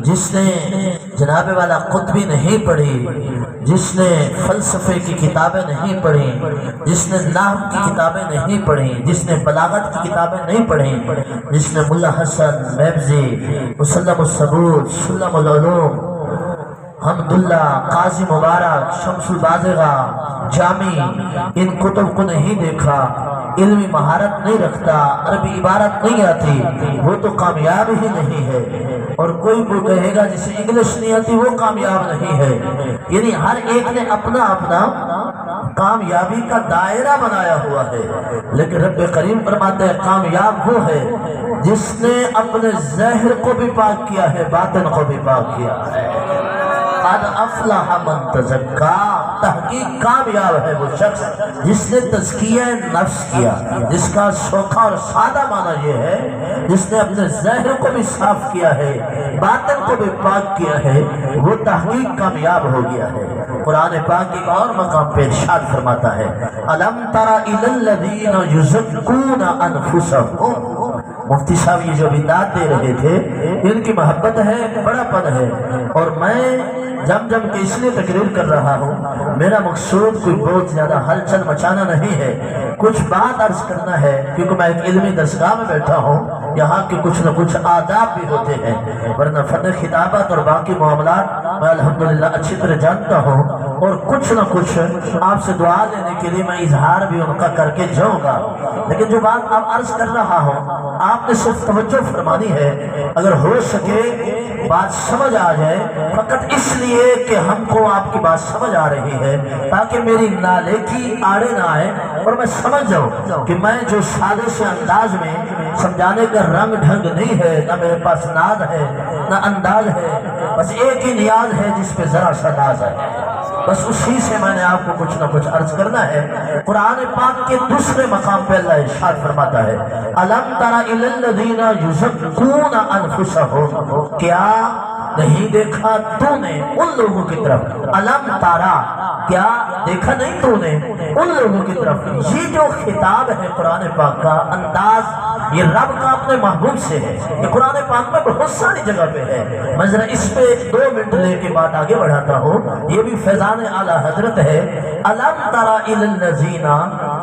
جس نے جناب والا قطبی نہیں پڑھی، جس نے فلسفے کی کتابیں نہیں پڑھی، جس نے نحو کی کتابیں نہیں پڑھی، جس نے بلاغت کی کتابیں نہیں پڑھی، جس نے ملا حسن میبزی، مسلم الثبوت، سلم العلوم، حمداللہ، قاضی مبارک، شمس البازغہ، جامی، ان کتب کو نہیں دیکھا، علمی مہارت نہیں رکھتا، عربی عبارت نہیں آتی، وہ تو کامیاب ہی نہیں ہے۔ اور کوئی وہ کہے گا جسے انگلش نہیں آتی وہ کامیاب نہیں ہے۔ یعنی ہر ایک نے اپنا اپنا کامیابی کا دائرہ بنایا ہوا ہے، لیکن رب کریم فرماتے ہیں کامیاب وہ ہے جس نے اپنے ظاہر کو بھی پاک کیا ہے، باطن کو بھی پاک کیا ہے۔ قد افلح من تزکا، تحقیق کامیاب ہے وہ شخص جس نے تزکیہ نفس کیا، جس کا سوکھا اور سادہ معنی یہ ہے جس نے اپنے ظاہر کو بھی صاف کیا ہے، باطن کو بھی پاک کیا ہے، وہ تحقیق کامیاب ہو گیا ہے۔ قرآن پاک ایک اور مقام پہ ارشاد فرماتا ہے الم تر الی الذین یزکون انفسهم۔ مفتی صاحب یہ جو ابداعت دے رہے تھے ان کی محبت ہے، بڑا پن ہے، اور میں جم کے اس لیے تقریر کر رہا ہوں، میرا مقصود کوئی بہت زیادہ ہلچل مچانا نہیں ہے، کچھ بات عرض کرنا ہے، کیونکہ میں ایک علمی درسگاہ میں بیٹھا ہوں، یہاں کے کچھ نہ کچھ آداب بھی ہوتے ہیں، ورنہ فن خطابت اور باقی معاملات میں الحمدللہ اچھی طرح جانتا ہوں، اور کچھ نہ کچھ آپ سے دعا لینے کے لیے میں اظہار بھی ان کا کر کے جاؤں گا، لیکن جو بات آپ عرض کر رہا ہوں آپ نے صرف توجہ فرمانی ہے، اگر ہو سکے بات سمجھ آ جائے، فقط اس لیے کہ ہم کو آپ کی بات سمجھ آ رہی ہے تاکہ میری نالیکی آڑے نہ آئے اور میں سمجھ جاؤں کہ میں جو سادے سے انداز میں سمجھانے کا رنگ ڈھنگ نہیں ہے، نہ میرے پاس ناز ہے نہ انداز ہے، بس ایک ہی نیاز ہے جس پہ ذرا سا ناز ہے، بس اسی سے میں نے آپ کو کچھ نہ کچھ عرض کرنا ہے۔ قرآن پاک کے دوسرے مقام پہ اللہ ارشاد فرماتا ہے الم تر الی الذین یزکون انفسهم، کیا نہیں دیکھا تو نے ان لوگوں کی طرف، الم تارا، کیا دیکھا نہیں تو نے ان لوگوں کی طرف۔ یہ جو خطاب ہے قرآن پاک کا انداز یہ رب کا اپنے محبوب سے ہے، یہ قرآن پاک میں بہت ساری جگہ پہ ہے، میں ذرا اس پہ 2 منٹ لے کے بات آگے بڑھاتا ہوں، یہ بھی فیضان اعلیٰ حضرت ہے۔ الم تر الی الذین،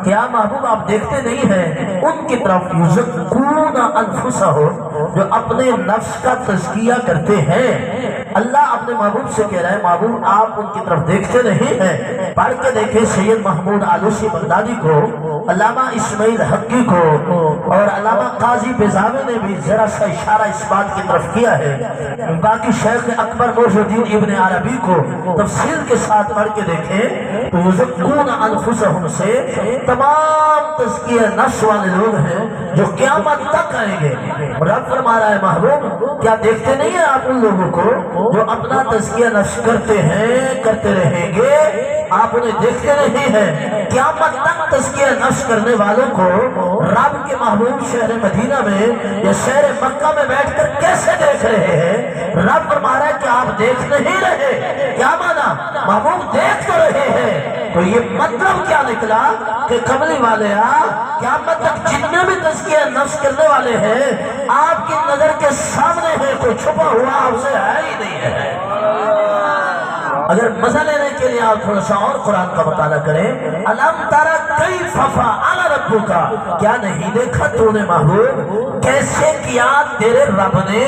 کیا محبوب آپ دیکھتے نہیں ہیں ان کی طرف یزکون انفسهم، جو اپنے نفس کا تزکیہ کرتے ہیں۔ اللہ اپنے محبوب سے کہہ رہا ہے محبوب آپ ان کی طرف دیکھتے نہیں ہیں، پڑھ کے دیکھیں سید محمود آلوسی بغدادی کو، علامہ اسماعیل حقی کو، اور علامہ قاضی بیضاوی نے بھی ذرا سا اشارہ اس بات کی طرف کیا ہے، باقی شیخ اکبر محی الدین ابن عربی کو تفصیل کے ساتھ پڑھ کے دیکھیں تو یزکون انفسهم سے تمام تزکیہ نفس والے لوگ ہیں جو قیامت تک آئیں گے۔ رب فرما رہا ہے محبوب کیا دیکھتے نہیں ہیں آپ ان لوگوں کو جو اپنا تزکیہ نفس کرتے ہیں، کرتے رہیں گے، آپ انہیں دیکھتے نہیں ہیں؟ قیامت تک تزکیہ نفس کرنے والوں کو رب کے محبوب شہر مدینہ میں یا شہر مکہ میں بیٹھ کر کیسے دیکھ رہے ہیں؟ رب فرما رہا ہے کہ آپ دیکھ نہیں رہے، کیا مانا؟ محبوب دیکھ تو رہے ہیں، تو یہ مطلب کیا نکلا کہ کملی والے قیامت تک جتنے بھی تزکیہ نفس کرنے والے ہیں آپ کی نظر کے سامنے ہے، کوئی چھپا ہوا آپ سے ہے ہی نہیں ہے۔ اگر مزہ لینے کے لیے آپ تھوڑا سا اور قرآن کا مطالعہ کریں، الم تر کیف فعل ربک، کیا نہیں دیکھا تو نے محبوب کیسے کیا تیرے رب نے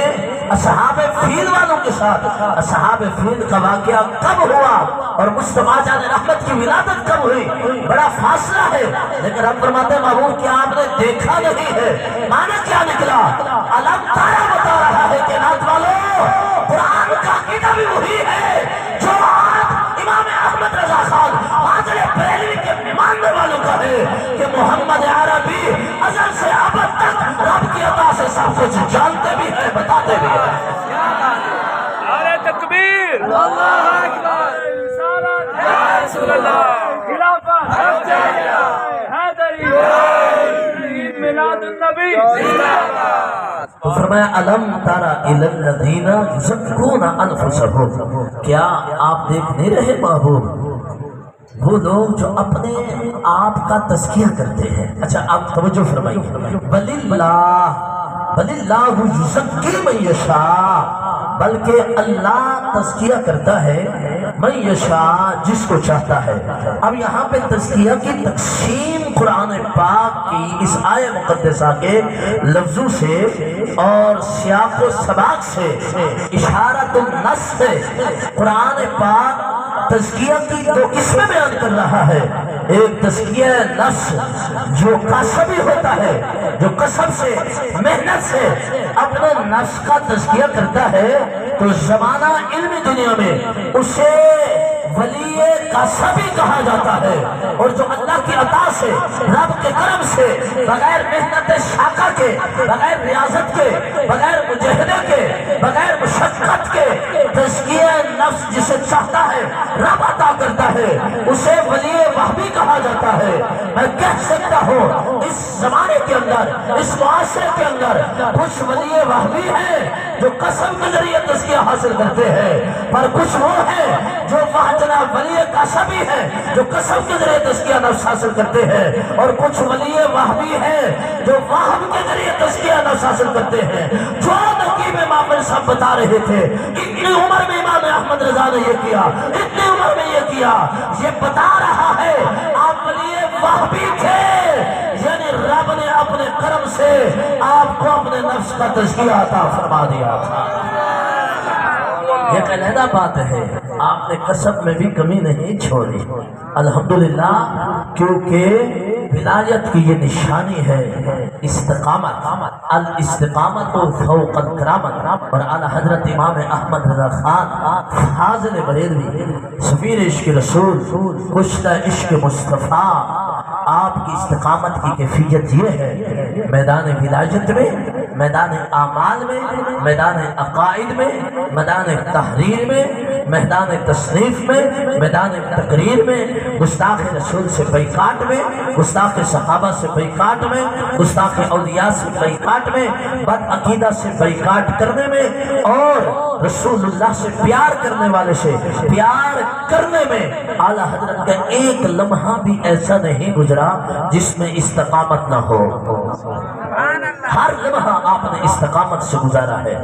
اصحاب فیل والوں کے ساتھ۔ اصحاب فیل کا واقعہ کب ہوا اور مصطفیٰ جان رحمت کی ولادت کب ہوئی؟ بڑا فاصلہ ہے، لیکن رب فرماتے ہیں محبوب کیا آپ نے دیکھا نہیں ہے؟ معنی کیا نکلا؟ الم تر بتا رہا ہے کہ نات والو قرآن کا عقیدہ بھی وہی ہے جو آج امام احمد رضا خان حاضر بریلوی کے ماننے والوں کا ہے کہ محمد عربی ازل سے ابد تک رب کی عطا سے سب کچھ جانتے بھی ہیں، بتاتے بھی ہیں۔ نعرہ تکبیر، اللہ اکبر، رسالت یا رسول اللہ، خلافت حیدری، عید میلاد النبی زندہ باد۔ تو فرمایا الم تر الی الذین یزکون انفسهم، کیا آپ دیکھ نہیں رہے محبوب وہ لوگ جو اپنے آپ کا تزکیہ کرتے ہیں؟ اچھا آپ توجہ فرمائیے، بل اللہ یزکی من یشاء، بلکہ اللہ تزکیہ کرتا ہے من یشاء، جس کو چاہتا ہے۔ اب یہاں پہ تزکیہ کی تقسیم قرآن پاک کی اس آیہ مقدسہ کے لفظوں سے اور سیاق و سباق سے اشارۃ النص سے قرآن پاک تزکیہ کی دو قسمیں بیان کر رہا ہے۔ ایک تزکیہ نفس جو قصبی ہوتا ہے، جو قصب سے محنت سے اپنے نفس کا تزکیہ کرتا ہے، تو زمانہ علمی دنیا میں اسے ولی قصبی کہا جاتا ہے، اور جو اللہ کی عطا سے، رب کے کرم سے، بغیر محنت شاقہ کے، بغیر ریاضت کے، بغیر مجاہدے کے، بغیر مشقت کے تزکیہ نفس جسے چاہتا ہے رب عطا کرتا ہے، اسے ولی وہبی کہا جاتا ہے۔ میں کہہ سکتا ہوں اس زمانے کے اندر، اس معاشرے کے اندر کچھ ولی وہبی ہیں جو قسم کے ذریعے تزکیہ حاصل کرتے ہیں، پر کچھ وہ ہیں جو جناب ولی قصبی ہیں جو قسم کے ذریعے تزکیہ نفس حاصل کرتے ہیں، اور کچھ ولی وہبی ہیں جو وہب کے ذریعے تزکیہ نفس حاصل کرتے ہیں۔ جو نقیب معمر صاحب بتا رہے تھے، اتنی عمر میں امام احمد رضا نے یہ کیا، اتنی عمر میں یہ کیا، یہ بتا رہا ہے آپ ولی وہبی تھے، یعنی رب نے اپنے کرم سے آپ کو اپنے نفس کا تزکیہ عطا فرما دیا تھا۔ یہ ایک علیحدہ بات ہے، آپ نے کسب میں بھی کمی نہیں چھوڑی الحمدللہ، کیونکہ ولایت کی یہ نشانی ہے استقامت، الاستقامت فوق الکرامت۔ اور اعلیٰ حضرت امام احمد رضا خان فاضل بریلوی سفیر عشق رسول کشتہ عشق مصطفیٰ، آپ کی استقامت کی کیفیت یہ ہے، میدان ولایت میں، میدان اعمال میں، میدان عقائد میں، میدان تحریر میں، میدان تصنیف میں، میدان تقریر میں، گستاخ رسول سے بائیکاٹ میں، گستاخ صحابہ سے بائیکاٹ میں، گستاخ اولیاء سے بائیکاٹ میں، بد عقیدہ سے بائیکاٹ کرنے میں، اور رسول اللہ سے پیار کرنے والے سے پیار کرنے میں اعلیٰ حضرت کا ایک لمحہ بھی ایسا نہیں گزرا جس میں استقامت نہ ہو۔ ہر لمحہ آپ نے استقامت سے گزارا ہے،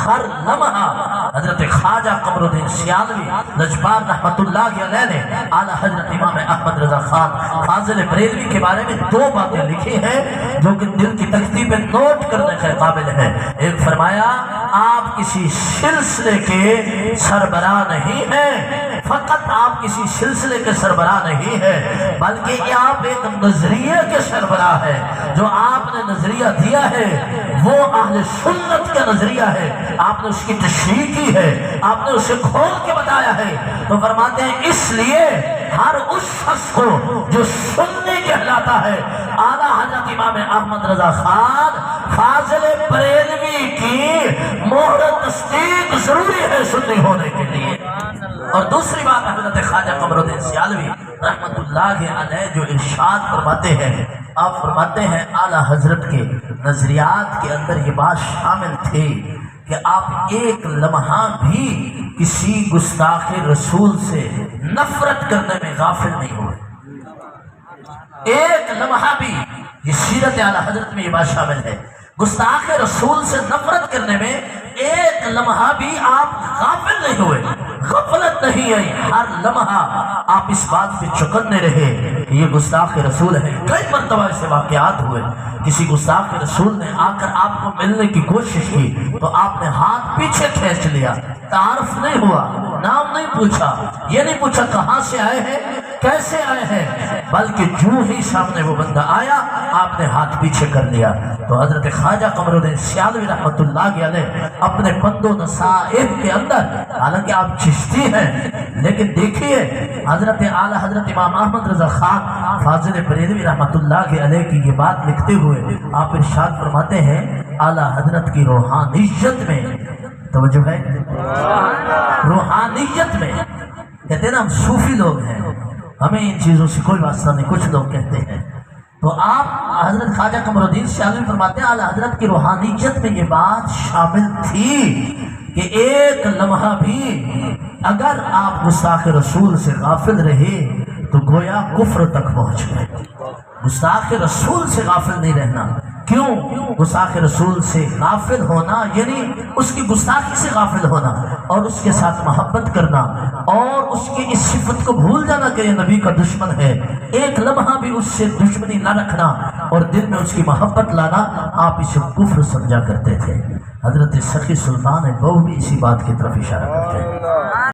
ہر لمحہ۔ حضرت خواجہ قمر الدین سیالوی لجپال رحمت اللہ علیہ نے اعلیٰ حضرت امام احمد رضا خان فاضل بریلوی کے بارے میں دو باتیں لکھی ہیں جو کہ دل کی تختی پہ نوٹ کرنے کے قابل ہیں۔ ایک فرمایا آپ کسی سلسلے کے سربراہ نہیں ہیں، فقط آپ کسی سلسلے کے سربراہ نہیں ہیں، بلکہ یہ آپ ایک نظریے کے سربراہ ہیں۔ جو آپ نے نظریہ دیا ہے وہ اہل سنت کا نظریہ ہے، آپ نے اس کی تشریح کی ہے، آپ نے اسے کھول کے بتایا ہے۔ تو فرماتے ہیں اس لیے ہر اس شخص کو جو سنی کہلاتا ہے، اعلیٰ حضرت امام احمد رضا خان فاضل بریلوی کی مہر تصدیق ضروری ہے سنی ہونے کے لیے۔ اور دوسری بات حضرت خواجہ قمر الدین سیالوی رحمت اللہ علیہ جو ارشاد فرماتے ہیں، آپ فرماتے ہیں اعلیٰ حضرت کے نظریات کے اندر یہ بات شامل تھی کہ آپ ایک لمحہ بھی کسی گستاخ رسول سے نفرت کرنے میں غافل نہیں ہوئے، ایک لمحہ بھی۔ یہ سیرت اعلیٰ حضرت میں یہ بات شامل ہے، گستاخ رسول سے نفرت کرنے میں ایک لمحہ بھی آپ غافل نہیں ہوئے، غفلت نہیں آئی، ہر لمحہ آپ اس بات پہ چوکنے رہے کہ یہ گستاخ رسول ہے۔ کئی مرتبہ ایسے واقعات ہوئے، کسی گستاخ رسول نے آ کر آپ کو ملنے کی کوشش کی تو آپ نے ہاتھ پیچھے کھینچ لیا، تعارف نہیں ہوا، نام نہیں پوچھا، یہ نہیں پوچھا کہاں سے آئے ہیں، کیسے آئے ہیں، بلکہ جو ہی سامنے وہ بندہ آیا آپ نے ہاتھ پیچھے کر لیا۔ تو حضرت خواجہ قمر الدین سیالوی رحمت اللہ علیہ اپنے بند و نصائح کے اندر، حالانکہ آپ چشتی ہیں لیکن دیکھیے حضرت اعلیٰ حضرت امام احمد رضا خان فاضل بریلوی رحمت اللہ علیہ کی یہ بات لکھتے ہوئے آپ ارشاد فرماتے ہیں اعلیٰ حضرت کی روحانیت میں، توجہ ہے، روحانیت میں، کہتے ہیں نا ہم صوفی لوگ ہیں، ہمیں ان چیزوں سے کوئی واسطہ نہیں، کچھ لوگ کہتے ہیں، تو آپ حضرت خواجہ قمر الدین سیالوی فرماتے ہیں اعلیٰ حضرت کی روحانیت میں یہ بات شامل تھی کہ ایک لمحہ بھی اگر آپ گستاخ رسول سے غافل رہے تو گویا کفر تک پہنچ گئے۔ گستاخ رسول سے غافل نہیں رہنا، کیوں؟ گستاخ رسول سے غافل ہونا یعنی اس کی گستاخی سے غافل ہونا اور اس کے ساتھ محبت کرنا اور اس کی اس صفت کو بھول جانا کہ یہ نبی کا دشمن ہے، ایک لمحہ بھی اس سے دشمنی نہ رکھنا اور دل میں اس کی محبت لانا، آپ اسے کفر سمجھا کرتے تھے۔ حضرت سخی سلطان بہو بھی اسی بات کی طرف اشارہ کرتے ہیں۔